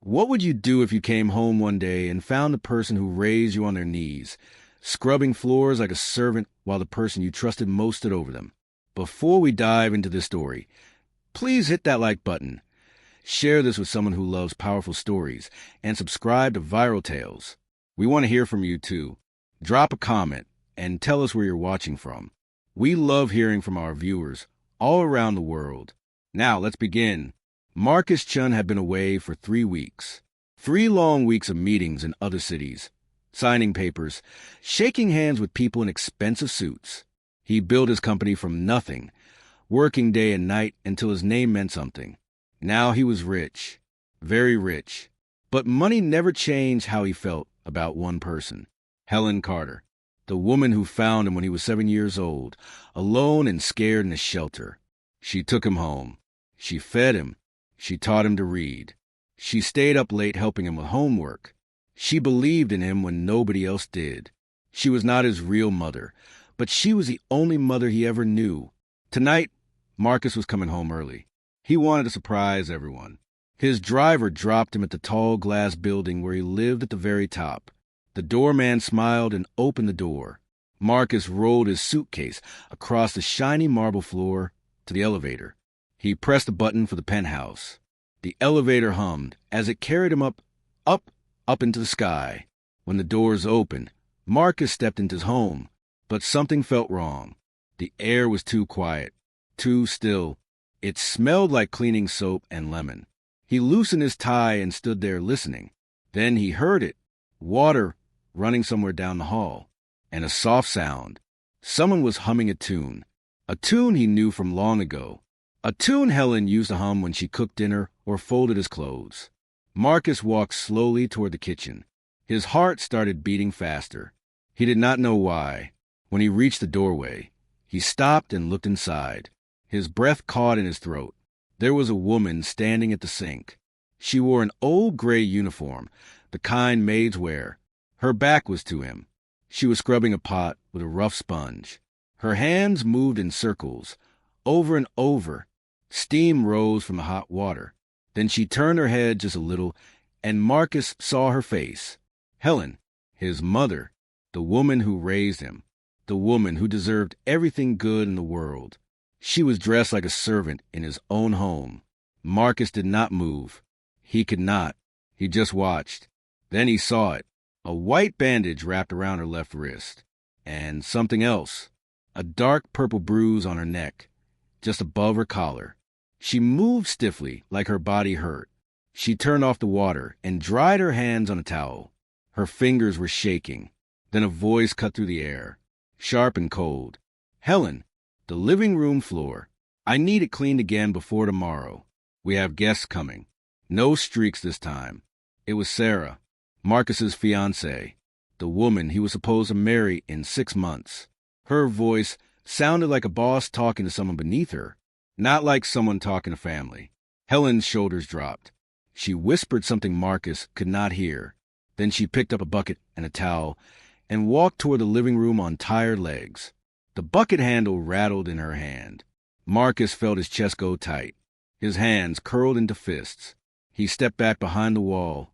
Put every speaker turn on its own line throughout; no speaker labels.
What would you do if you came home one day and found the person who raised you on their knees, scrubbing floors like a servant while the person you trusted most stood over them? Before we dive into this story, please hit that like button, share this with someone who loves powerful stories, and subscribe to Viral Tales. We want to hear from you too. Drop a comment and tell us where you're watching from. We love hearing from our viewers all around the world. Now let's begin. Marcus Chun had been away for 3 weeks. 3 long weeks of meetings in other cities, signing papers, shaking hands with people in expensive suits. He built his company from nothing, working day and night until his name meant something. Now he was rich, very rich. But money never changed how he felt about one person, Helen Carter, the woman who found him when he was 7 years old, alone and scared in a shelter. She took him home. She fed him. She taught him to read. She stayed up late helping him with homework. She believed in him when nobody else did. She was not his real mother, but she was the only mother he ever knew. Tonight, Marcus was coming home early. He wanted to surprise everyone. His driver dropped him at the tall glass building where he lived at the very top. The doorman smiled and opened the door. Marcus rolled his suitcase across the shiny marble floor to the elevator. He pressed a button for the penthouse. The elevator hummed as it carried him up into the sky. When the doors opened, Marcus stepped into his home, but something felt wrong. The air was too quiet, too still. It smelled like cleaning soap and lemon. He loosened his tie and stood there listening. Then he heard it, water running somewhere down the hall, and a soft sound. Someone was humming a tune he knew from long ago. A tune Helen used to hum when she cooked dinner or folded his clothes. Marcus walked slowly toward the kitchen. His heart started beating faster. He did not know why. When he reached the doorway, he stopped and looked inside. His breath caught in his throat. There was a woman standing at the sink. She wore an old gray uniform, the kind maids wear. Her back was to him. She was scrubbing a pot with a rough sponge. Her hands moved in circles, over and over. Steam rose from the hot water. Then she turned her head just a little, and Marcus saw her face. Helen, his mother, the woman who raised him, the woman who deserved everything good in the world. She was dressed like a servant in his own home. Marcus did not move. He could not. He just watched. Then he saw it. A white bandage wrapped around her left wrist. And something else. A dark purple bruise on her neck, just above her collar. She moved stiffly, like her body hurt. She turned off the water and dried her hands on a towel. Her fingers were shaking. Then a voice cut through the air, sharp and cold. Helen, the living room floor. I need it cleaned again before tomorrow. We have guests coming. No streaks this time. It was Sarah, Marcus's fiancée, the woman he was supposed to marry in 6 months. Her voice sounded like a boss talking to someone beneath her, not like someone talking to family. Helen's shoulders dropped. She whispered something Marcus could not hear. Then she picked up a bucket and a towel and walked toward the living room on tired legs. The bucket handle rattled in her hand. Marcus felt his chest go tight. His hands curled into fists. He stepped back behind the wall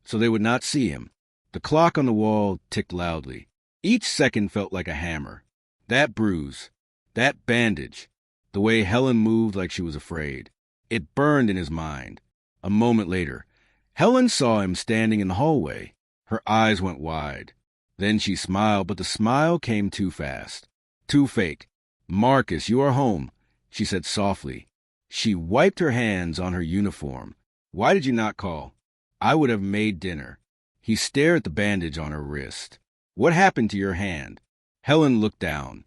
so they would not see him. The clock on the wall ticked loudly. Each second felt like a hammer. That bruise, that bandage, the way Helen moved like she was afraid. It burned in his mind. A moment later, Helen saw him standing in the hallway. Her eyes went wide. Then she smiled, but the smile came too fast, too fake. "Marcus, you are home," she said softly. She wiped her hands on her uniform. "Why did you not call? I would have made dinner." He stared at the bandage on her wrist. "What happened to your hand?" Helen looked down.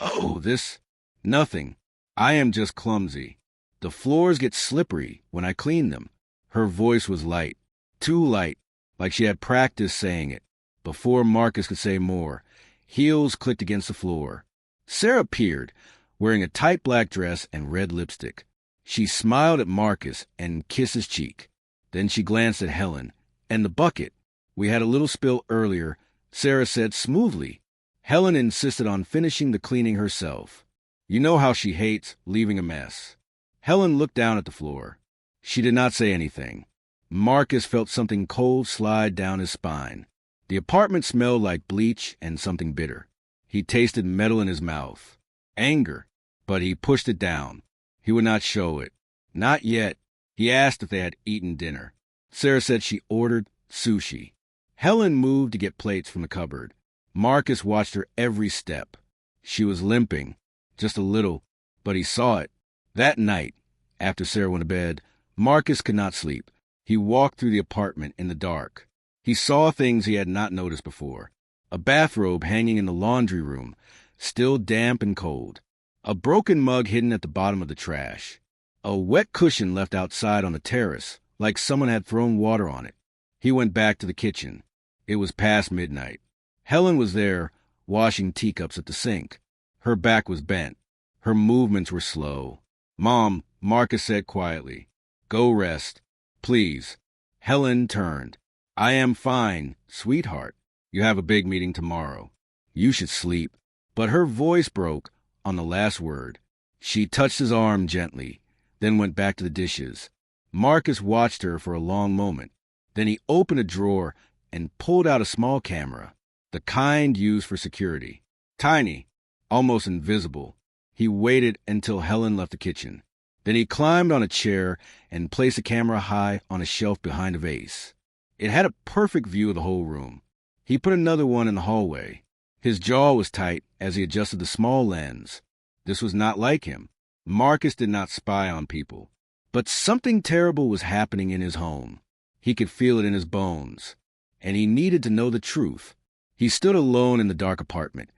"Oh, this... Nothing. I am just clumsy. The floors get slippery when I clean them." Her voice was light, too light, like she had practiced saying it. Before Marcus could say more, heels clicked against the floor. Sarah appeared, wearing a tight black dress and red lipstick. She smiled at Marcus and kissed his cheek. Then she glanced at Helen and the bucket. "We had a little spill earlier," Sarah said smoothly. Helen insisted on finishing the cleaning herself. You know how she hates leaving a mess. Helen looked down at the floor. She did not say anything. Marcus felt something cold slide down his spine. The apartment smelled like bleach and something bitter. He tasted metal in his mouth. Anger. But he pushed it down. He would not show it. Not yet. He asked if they had eaten dinner. Sarah said she ordered sushi. Helen moved to get plates from the cupboard. Marcus watched her every step. She was limping. Just a little. But he saw it. That night, after Sarah went to bed, Marcus could not sleep. He walked through the apartment in the dark. He saw things he had not noticed before. A bathrobe hanging in the laundry room, still damp and cold. A broken mug hidden at the bottom of the trash. A wet cushion left outside on the terrace, like someone had thrown water on it. He went back to the kitchen. It was past midnight. Helen was there, washing teacups at the sink. Her back was bent. Her movements were slow. "Mom," Marcus said quietly. "Go rest. Please." Helen turned. "I am fine, sweetheart. You have a big meeting tomorrow. You should sleep." But her voice broke on the last word. She touched his arm gently, then went back to the dishes. Marcus watched her for a long moment. Then he opened a drawer and pulled out a small camera, the kind used for security. Tiny, almost invisible. He waited until Helen left the kitchen. Then he climbed on a chair and placed the camera high on a shelf behind a vase. It had a perfect view of the whole room. He put another one in the hallway. His jaw was tight as he adjusted the small lens. This was not like him. Marcus did not spy on people. But something terrible was happening in his home. He could feel it in his bones. And he needed to know the truth. He stood alone in the dark apartment,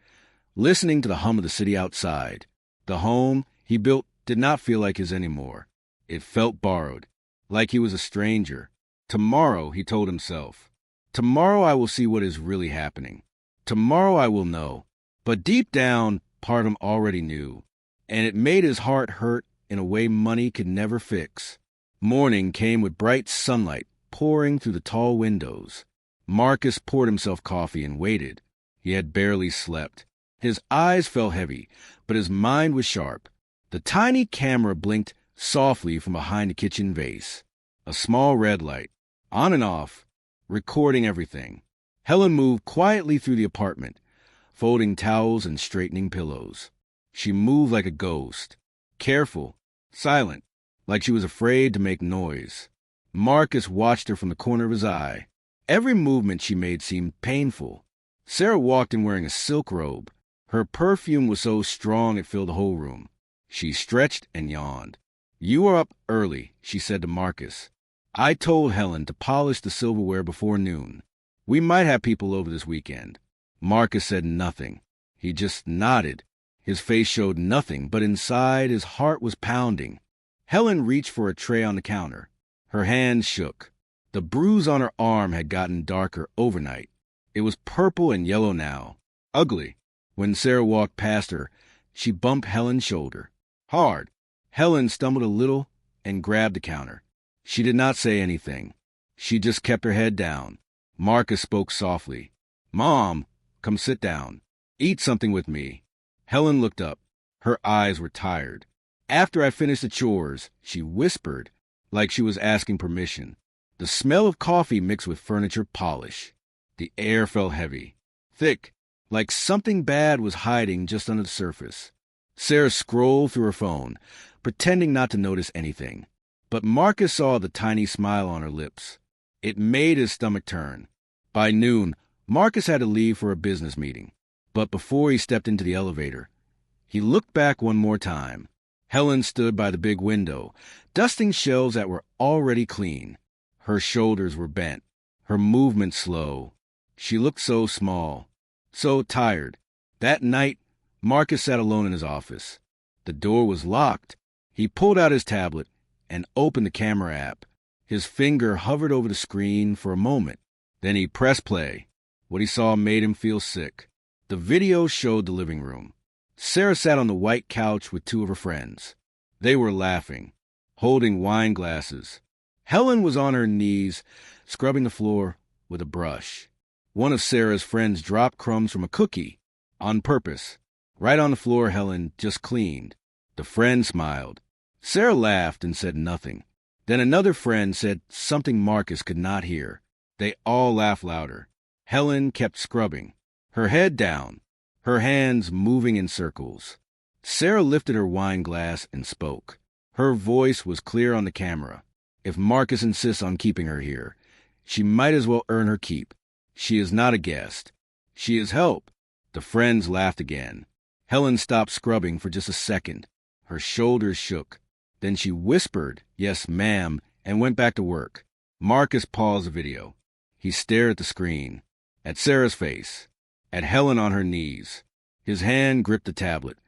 listening to the hum of the city outside. The home he built did not feel like his anymore. It felt borrowed, like he was a stranger. Tomorrow, he told himself. Tomorrow I will see what is really happening. Tomorrow I will know. But deep down, part of him already knew. And it made his heart hurt in a way money could never fix. Morning came with bright sunlight pouring through the tall windows. Marcus poured himself coffee and waited. He had barely slept. His eyes felt heavy, but his mind was sharp. The tiny camera blinked softly from behind the kitchen vase. A small red light, on and off, recording everything. Helen moved quietly through the apartment, folding towels and straightening pillows. She moved like a ghost, careful, silent, like she was afraid to make noise. Marcus watched her from the corner of his eye. Every movement she made seemed painful. Sarah walked in wearing a silk robe. Her perfume was so strong it filled the whole room. She stretched and yawned. "You are up early," she said to Marcus. "I told Helen to polish the silverware before noon. We might have people over this weekend." Marcus said nothing. He just nodded. His face showed nothing, but inside his heart was pounding. Helen reached for a tray on the counter. Her hands shook. The bruise on her arm had gotten darker overnight. It was purple and yellow now. Ugly. When Sarah walked past her, she bumped Helen's shoulder. Hard. Helen stumbled a little and grabbed the counter. She did not say anything. She just kept her head down. Marcus spoke softly. "Mom, come sit down. Eat something with me." Helen looked up. Her eyes were tired. "After I finish the chores," she whispered, like she was asking permission. The smell of coffee mixed with furniture polish. The air felt heavy, thick, like something bad was hiding just under the surface. Sarah scrolled through her phone, pretending not to notice anything. But Marcus saw the tiny smile on her lips. It made his stomach turn. By noon, Marcus had to leave for a business meeting. But before he stepped into the elevator, he looked back one more time. Helen stood by the big window, dusting shelves that were already clean. Her shoulders were bent, her movement slow. She looked so small, so tired. That night, Marcus sat alone in his office. The door was locked. He pulled out his tablet and opened the camera app. His finger hovered over the screen for a moment. Then he pressed play. What he saw made him feel sick. The video showed the living room. Sarah sat on the white couch with two of her friends. They were laughing, holding wine glasses. Helen was on her knees, scrubbing the floor with a brush. One of Sarah's friends dropped crumbs from a cookie, on purpose, right on the floor Helen just cleaned. The friend smiled. Sarah laughed and said nothing. Then another friend said something Marcus could not hear. They all laughed louder. Helen kept scrubbing, her head down, her hands moving in circles. Sarah lifted her wine glass and spoke. Her voice was clear on the camera. If Marcus insists on keeping her here, she might as well earn her keep. She is not a guest. She is help. The friends laughed again. Helen stopped scrubbing for just a second. Her shoulders shook. Then she whispered, "Yes, ma'am," and went back to work. Marcus paused the video. He stared at the screen, at Sarah's face, at Helen on her knees. His hand gripped the tablet,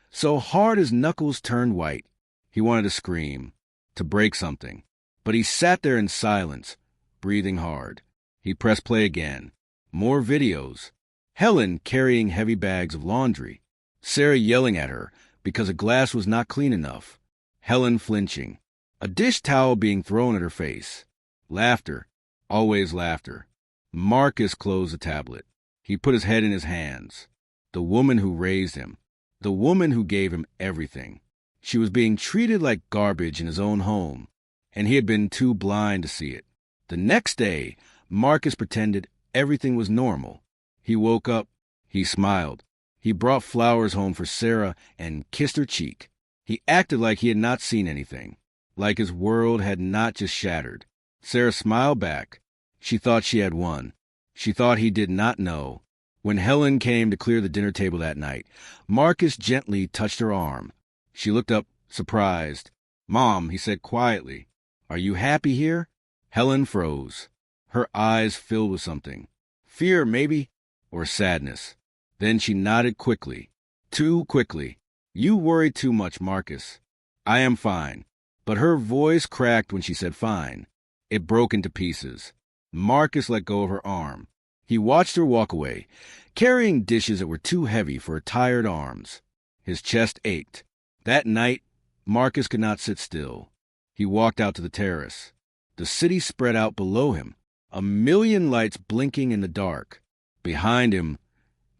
so hard his knuckles turned white. He wanted to scream, to break something. But he sat there in silence, breathing hard. He pressed play again. More videos. Helen carrying heavy bags of laundry. Sarah yelling at her because a glass was not clean enough. Helen flinching. A dish towel being thrown at her face. Laughter. Always laughter. Marcus closed the tablet. He put his head in his hands. The woman who raised him. The woman who gave him everything. She was being treated like garbage in his own home, and he had been too blind to see it. The next day, Marcus pretended everything was normal. He woke up. He smiled. He brought flowers home for Sarah and kissed her cheek. He acted like he had not seen anything, like his world had not just shattered. Sarah smiled back. She thought she had won. She thought he did not know. When Helen came to clear the dinner table that night, Marcus gently touched her arm. She looked up, surprised. "Mom," he said quietly, "are you happy here?" Helen froze. Her eyes filled with something. Fear, maybe, or sadness. Then she nodded quickly. Too quickly. "You worry too much, Marcus." "I am fine." But her voice cracked when she said fine. It broke into pieces. Marcus let go of her arm. He watched her walk away, carrying dishes that were too heavy for her tired arms. His chest ached. That night, Marcus could not sit still. He walked out to the terrace. The city spread out below him, a million lights blinking in the dark. Behind him,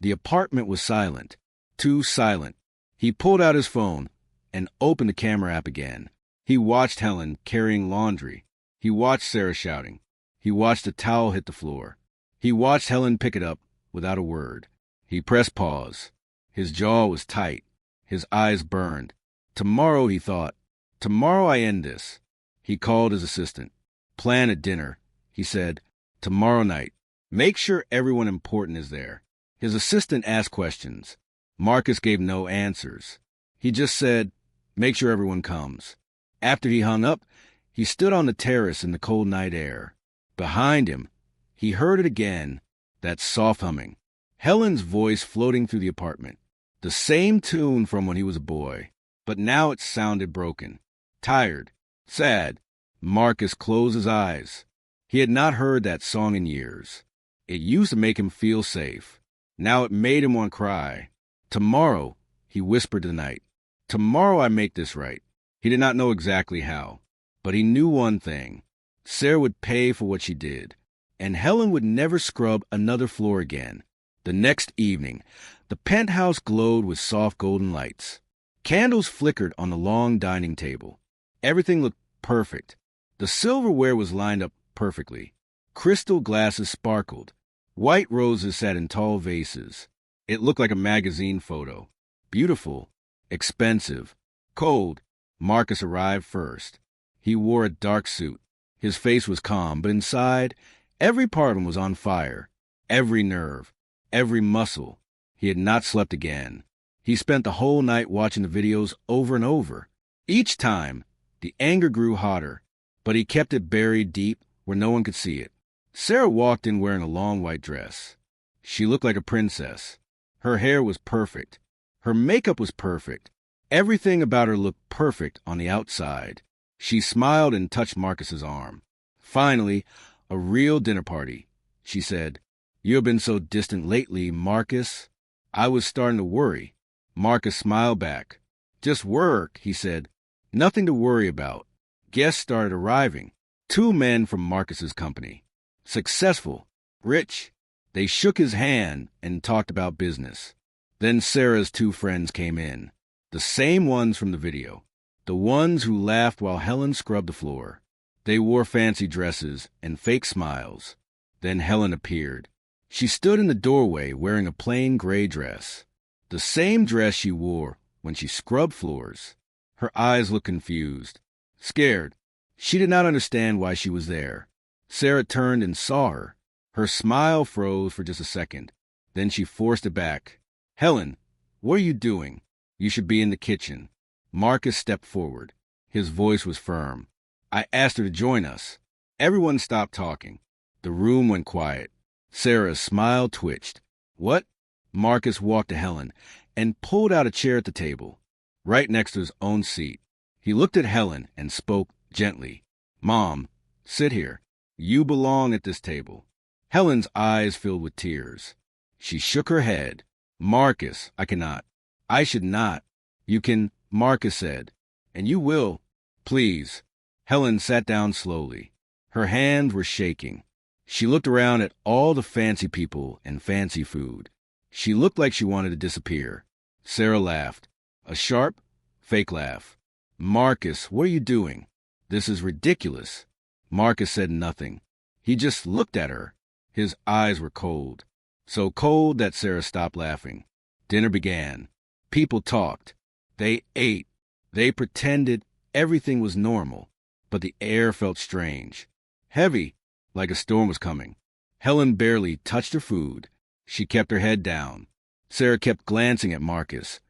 the apartment was silent, too silent. He pulled out his phone and opened the camera app again. He watched Helen carrying laundry. He watched Sarah shouting. He watched a towel hit the floor. He watched Helen pick it up without a word. He pressed pause. His jaw was tight. His eyes burned. Tomorrow, he thought. Tomorrow I end this. He called his assistant. "Plan a dinner," he said. "Tomorrow night. Make sure everyone important is there." His assistant asked questions. Marcus gave no answers. He just said, "Make sure everyone comes." After he hung up, he stood on the terrace in the cold night air. Behind him, he heard it again, that soft humming. Helen's voice floating through the apartment. The same tune from when he was a boy, but now it sounded broken, tired, sad. Marcus closed his eyes. He had not heard that song in years. It used to make him feel safe. Now it made him want to cry. "Tomorrow," he whispered to the night. "Tomorrow I make this right." He did not know exactly how, but he knew one thing. Sarah would pay for what she did, and Helen would never scrub another floor again. The next evening, the penthouse glowed with soft golden lights. Candles flickered on the long dining table. Everything looked perfect. The silverware was lined up perfectly. Crystal glasses sparkled. White roses sat in tall vases. It looked like a magazine photo. Beautiful, expensive, cold. Marcus arrived first. He wore a dark suit. His face was calm, but inside, every part of him was on fire. Every nerve, every muscle. He had not slept again. He spent the whole night watching the videos over and over. Each time, the anger grew hotter, but he kept it buried deep where no one could see it. Sarah walked in wearing a long white dress. She looked like a princess. Her hair was perfect. Her makeup was perfect. Everything about her looked perfect on the outside. She smiled and touched Marcus's arm. Finally, a real dinner party. She said, "You have been so distant lately, Marcus." I was starting to worry. Marcus smiled back. "Just work," he said. "Nothing to worry about." Guests started arriving. 2 men from Marcus's company. Successful, rich. They shook his hand and talked about business. Then Sarah's 2 friends came in. The same ones from the video. The ones who laughed while Helen scrubbed the floor. They wore fancy dresses and fake smiles. Then Helen appeared. She stood in the doorway wearing a plain gray dress, the same dress she wore when she scrubbed floors. Her eyes looked confused, scared. She did not understand why she was there. Sarah turned and saw her. Her smile froze for just a second. Then she forced it back. "Helen, what are you doing? You should be in the kitchen." Marcus stepped forward. His voice was firm. "I asked her to join us." Everyone stopped talking. The room went quiet. Sarah's smile twitched. "What?" Marcus walked to Helen and pulled out a chair at the table, right next to his own seat. He looked at Helen and spoke gently. "Mom, sit here. You belong at this table." Helen's eyes filled with tears. She shook her head. "Marcus, I cannot. I should not." "You can," Marcus said. "And you will. Please." Helen sat down slowly. Her hands were shaking. She looked around at all the fancy people and fancy food. She looked like she wanted to disappear. Sarah laughed. A sharp, fake laugh. "Marcus, what are you doing? This is ridiculous." Marcus said nothing. He just looked at her. His eyes were cold. So cold that Sarah stopped laughing. Dinner began. People talked. They ate. They pretended everything was normal. But the air felt strange. Heavy, like a storm was coming. Helen barely touched her food. She kept her head down. Sarah kept glancing at Marcus,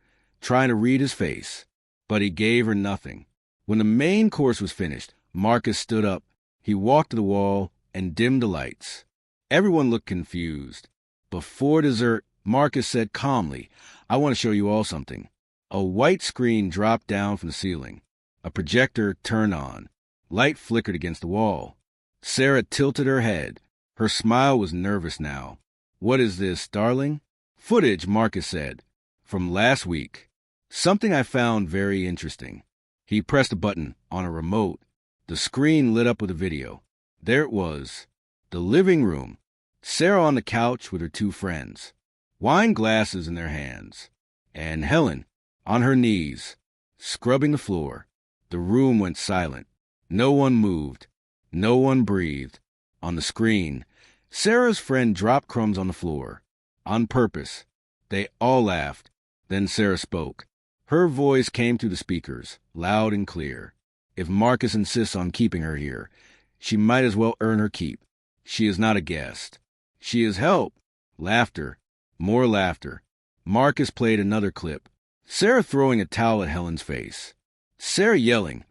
trying to read his face. But he gave her nothing. When the main course was finished, Marcus stood up. He walked to the wall and dimmed the lights. Everyone looked confused. Before dessert, Marcus said calmly, "I want to show you all something." A white screen dropped down from the ceiling. A projector turned on. Light flickered against the wall. Sarah tilted her head. Her smile was nervous now. "What is this, darling?" "Footage," Marcus said. "From last week. Something I found very interesting." He pressed a button on a remote. The screen lit up with a video. There it was. The living room. Sarah on the couch with her two friends. Wine glasses in their hands. And Helen, on her knees, scrubbing the floor. The room went silent. No one moved. No one breathed. On the screen, Sarah's friend dropped crumbs on the floor. On purpose. They all laughed. Then Sarah spoke. Her voice came through the speakers, loud and clear. "If Marcus insists on keeping her here, she might as well earn her keep. She is not a guest. She is help." Laughter. More laughter. Marcus played another clip. Sarah throwing a towel at Helen's face. Sarah yelling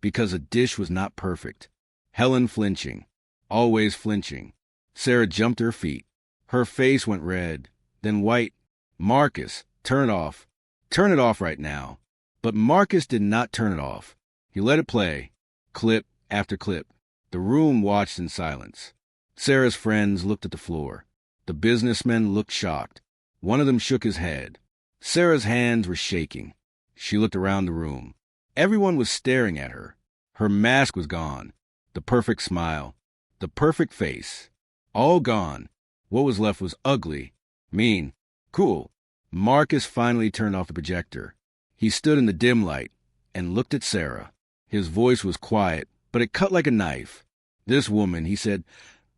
because a dish was not perfect. Helen flinching. Always flinching. Sarah jumped to her feet. Her face went red, then white. "Marcus, turn it off. Turn it off right now." But Marcus did not turn it off. He let it play, clip after clip. The room watched in silence. Sarah's friends looked at the floor. The businessmen looked shocked. One of them shook his head. Sarah's hands were shaking. She looked around the room. Everyone was staring at her. Her mask was gone. The perfect smile. The perfect face. All gone. What was left was ugly, mean, cruel. Marcus finally turned off the projector. He stood in the dim light and looked at Sarah. His voice was quiet, but it cut like a knife. "This woman," he said,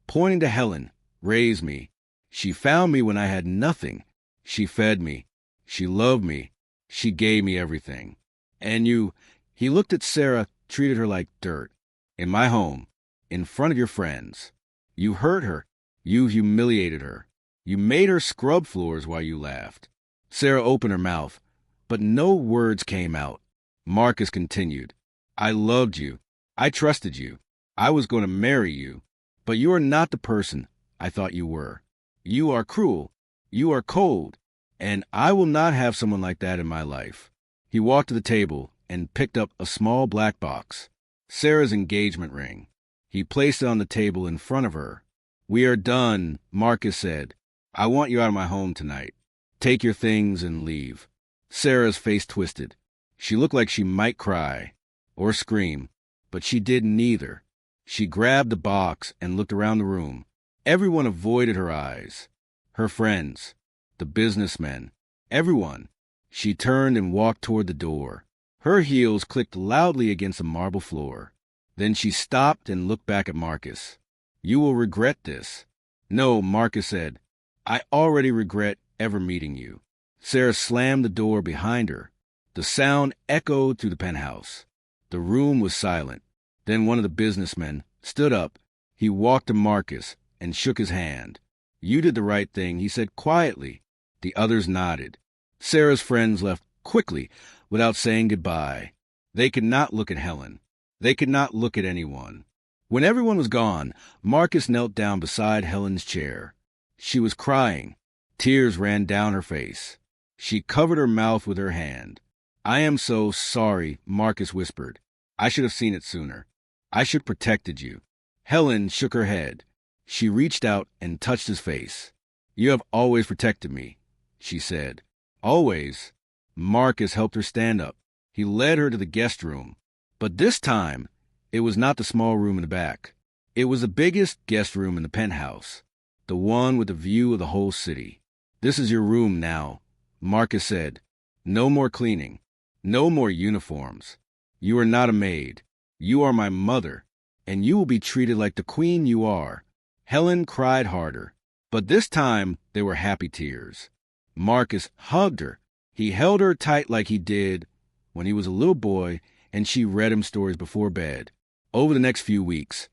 pointing to Helen, "raised me. She found me when I had nothing. She fed me. She loved me. She gave me everything. And you," he looked at Sarah, "treated her like dirt. In my home, in front of your friends. You hurt her. You humiliated her. You made her scrub floors while you laughed." Sarah opened her mouth, but no words came out. Marcus continued, "I loved you. I trusted you. I was going to marry you. But you are not the person I thought you were. You are cruel. You are cold. And I will not have someone like that in my life." He walked to the table and picked up a small black box. Sarah's engagement ring. He placed it on the table in front of her. "We are done," Marcus said. "I want you out of my home tonight. Take your things and leave." Sarah's face twisted. She looked like she might cry or scream, but she did neither. She grabbed the box and looked around the room. Everyone avoided her eyes. Her friends, the businessmen, everyone. She turned and walked toward the door. Her heels clicked loudly against the marble floor. Then she stopped and looked back at Marcus. "You will regret this." "No," Marcus said. "I already regret ever meeting you." Sarah slammed the door behind her. The sound echoed through the penthouse. The room was silent. Then one of the businessmen stood up. He walked to Marcus and shook his hand. "You did the right thing," he said quietly. The others nodded. Sarah's friends left quickly without saying goodbye. They could not look at Helen. They could not look at anyone. When everyone was gone, Marcus knelt down beside Helen's chair. She was crying. Tears ran down her face. She covered her mouth with her hand. "I am so sorry," Marcus whispered. "I should have seen it sooner. I should have protected you." Helen shook her head. She reached out and touched his face. "You have always protected me," she said. "Always." Marcus helped her stand up. He led her to the guest room. But this time, it was not the small room in the back. It was the biggest guest room in the penthouse, the one with the view of the whole city. "This is your room now," Marcus said. "No more cleaning. No more uniforms. You are not a maid. You are my mother, and you will be treated like the queen you are." Helen cried harder, but this time they were happy tears. Marcus hugged her. He held her tight like he did when he was a little boy, and she read him stories before bed. Over the next few weeks,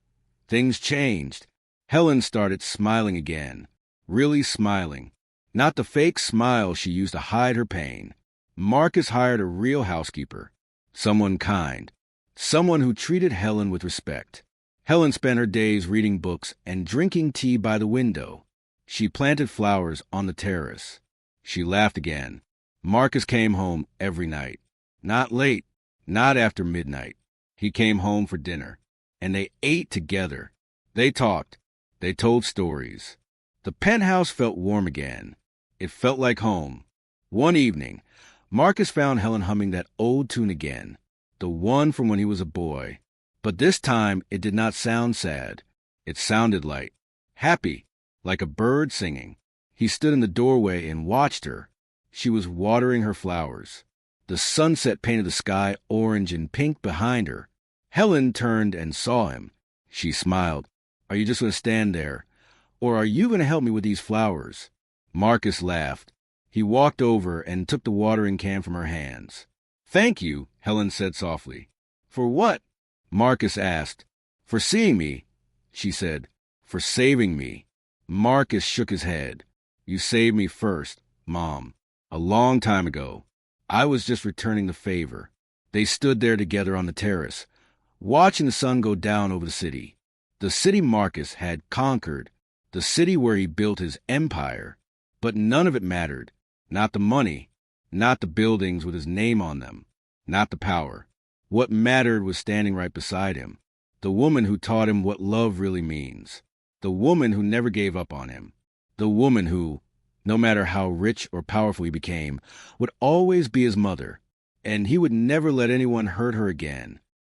things changed. Helen started smiling again, really smiling. Not the fake smile she used to hide her pain. Marcus hired a real housekeeper, someone kind, someone who treated Helen with respect. Helen spent her days reading books and drinking tea by the window. She planted flowers on the terrace. She laughed again. Marcus came home every night. Not late, not after midnight. He came home for dinner, and they ate together. They talked. They told stories. The penthouse felt warm again. It felt like home. One evening, Marcus found Helen humming that old tune again, the one from when he was a boy. But this time it did not sound sad. It sounded light, happy, like a bird singing. He stood in the doorway and watched her. She was watering her flowers. The sunset painted the sky orange and pink behind her. Helen turned and saw him. She smiled. "Are you just going to stand there? Or are you going to help me with these flowers?" Marcus laughed. He walked over and took the watering can from her hands. "Thank you," Helen said softly. "For what?" Marcus asked. "For seeing me," she said. "For saving me." Marcus shook his head. "You saved me first, Mom. A long time ago. I was just returning the favor." They stood there together on the terrace, watching the sun go down over the city. The city Marcus had conquered, the city where he built his empire. But none of it mattered. Not the money, not the buildings with his name on them, not the power. What mattered was standing right beside him, the woman who taught him what love really means, the woman who never gave up on him, the woman who, no matter how rich or powerful he became, would always be his mother, and he would never let anyone hurt her again.